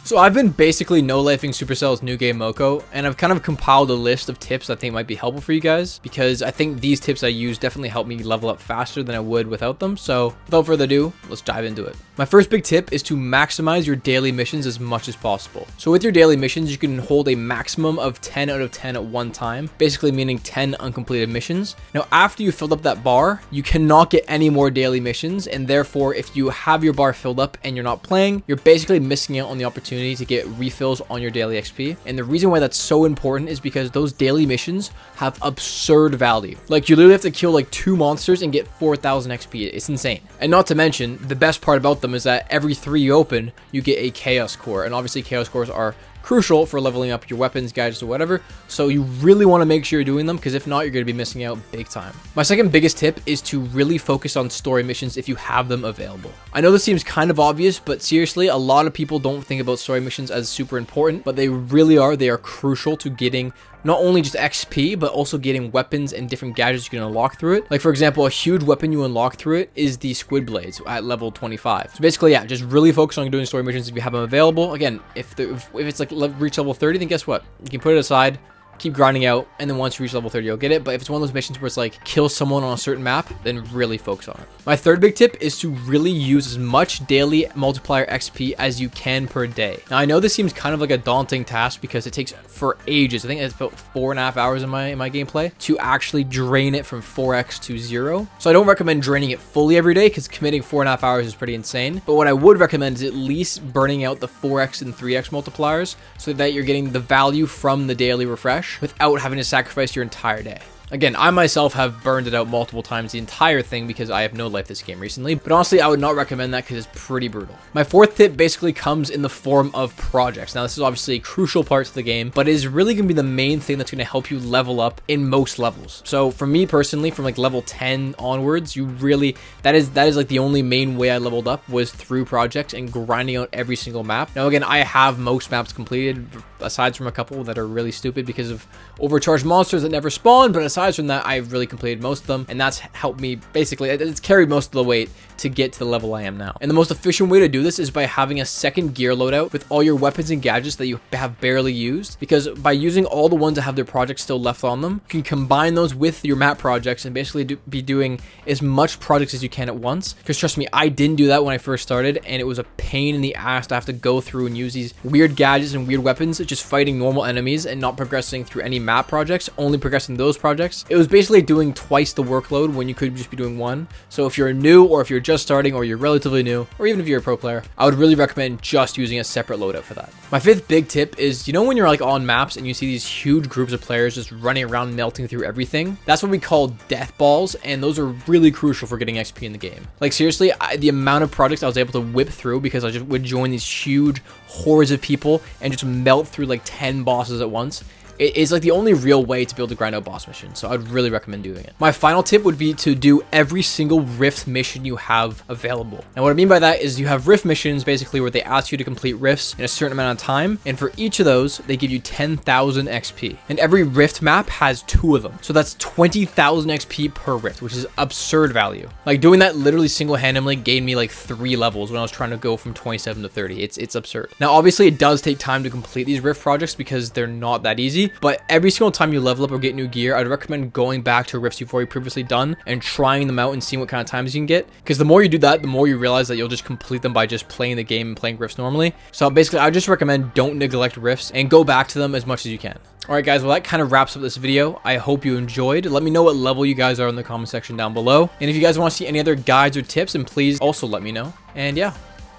So I've been basically no-lifing Supercell's new game Moco, and I've kind of compiled a list of tips I think might be helpful for you guys, because I think these tips I use definitely help me level up faster than I would without them. So without further ado, let's dive into it. My first big tip is to maximize your daily missions as much as possible. So with your daily missions, you can hold a maximum of 10 out of 10 at one time, basically meaning 10 uncompleted missions. Now, after you filled up that bar, you cannot get any more daily missions, and therefore, if you have your bar filled up and you're not playing, you're basically missing out on the opportunity to get refills on your daily XP. And the reason why that's so important is because those daily missions have absurd value. Like, you literally have to kill like 2 monsters and get 4,000 XP. It's insane. And not to mention, the best part about them is that every 3 you open, you get a chaos core. And obviously chaos cores are crucial for leveling up your weapons, gadgets, or whatever. So you really want to make sure you're doing them, because if not, you're going to be missing out big time. My second biggest tip is to really focus on story missions if you have them available. I know this seems kind of obvious, but seriously, a lot of people don't think about story missions as super important, but they really are. They are crucial to getting not only just XP, but also getting weapons and different gadgets you can unlock through it. Like, for example, a huge weapon you unlock through it is the squid blades at level 25. So basically, yeah, just really focus on doing story missions if you have them available. Again, if it's like reach level 30, then guess what? You can put it aside, keep grinding out, and then once you reach level 30, you'll get it. But if it's one of those missions where it's like kill someone on a certain map, then really focus on it. My third big tip is to really use as much daily multiplier XP as you can per day. Now, I know this seems kind of like a daunting task because it takes for ages. I think it's about 4.5 hours in my gameplay to actually drain it from 4x to 0. So I don't recommend draining it fully every day, because committing 4.5 hours is pretty insane. But what I would recommend is at least burning out the 4x and 3x multipliers so that you're getting the value from the daily refresh without having to sacrifice your entire day. Again, I myself have burned it out multiple times, the entire thing, because I have no life this game recently. But honestly, I would not recommend that because it's pretty brutal. My fourth tip basically comes in the form of projects. Now, this is obviously a crucial part to the game, but it is really going to be the main thing that's going to help you level up in most levels. So for me personally, from like level 10 onwards, you really, that is like the only main way I leveled up was through projects and grinding out every single map. Now, again, I have most maps completed, aside from a couple that are really stupid because of overcharged monsters that never spawn, but aside from that, I've really completed most of them, and that's helped me basically, it's carried most of the weight to get to the level I am now. And the most efficient way to do this is by having a second gear loadout with all your weapons and gadgets that you have barely used, because by using all the ones that have their projects still left on them, you can combine those with your map projects and basically be doing as much projects as you can at once. Because trust me, I didn't do that when I first started, and it was a pain in the ass to have to go through and use these weird gadgets and weird weapons, just fighting normal enemies and not progressing through any map projects, only progressing those projects. It was basically doing twice the workload when you could just be doing one. So if you're new, or if you're just starting, or you're relatively new, or even if you're a pro player, I would really recommend just using a separate loadout for that. My fifth big tip is, you know, when you're like on maps and you see these huge groups of players just running around melting through everything, that's what we call death balls, and those are really crucial for getting XP in the game. Like, seriously, the amount of projects I was able to whip through because I just would join these huge hordes of people and just melt through like 10 bosses at once. It is like the only real way to be able to grind out boss missions, so I'd really recommend doing it. My final tip would be to do every single rift mission you have available. Now, what I mean by that is you have rift missions basically where they ask you to complete rifts in a certain amount of time, and for each of those, they give you 10,000 XP. And every rift map has 2 of them, so that's 20,000 XP per rift, which is absurd value. Like, doing that literally single-handedly gained me like 3 levels when I was trying to go from 27 to 30. It's absurd. Now, obviously, it does take time to complete these rift projects because they're not that easy. But every single time you level up or get new gear, I'd recommend going back to rifts you've already previously done and trying them out and seeing what kind of times you can get. Because the more you do that, the more you realize that you'll just complete them by just playing the game and playing rifts normally. So basically, I just recommend don't neglect rifts and go back to them as much as you can. Alright guys, well that kind of wraps up this video. I hope you enjoyed. Let me know what level you guys are in the comment section down below. And if you guys want to see any other guides or tips, then please also let me know. And yeah,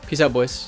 peace out, boys.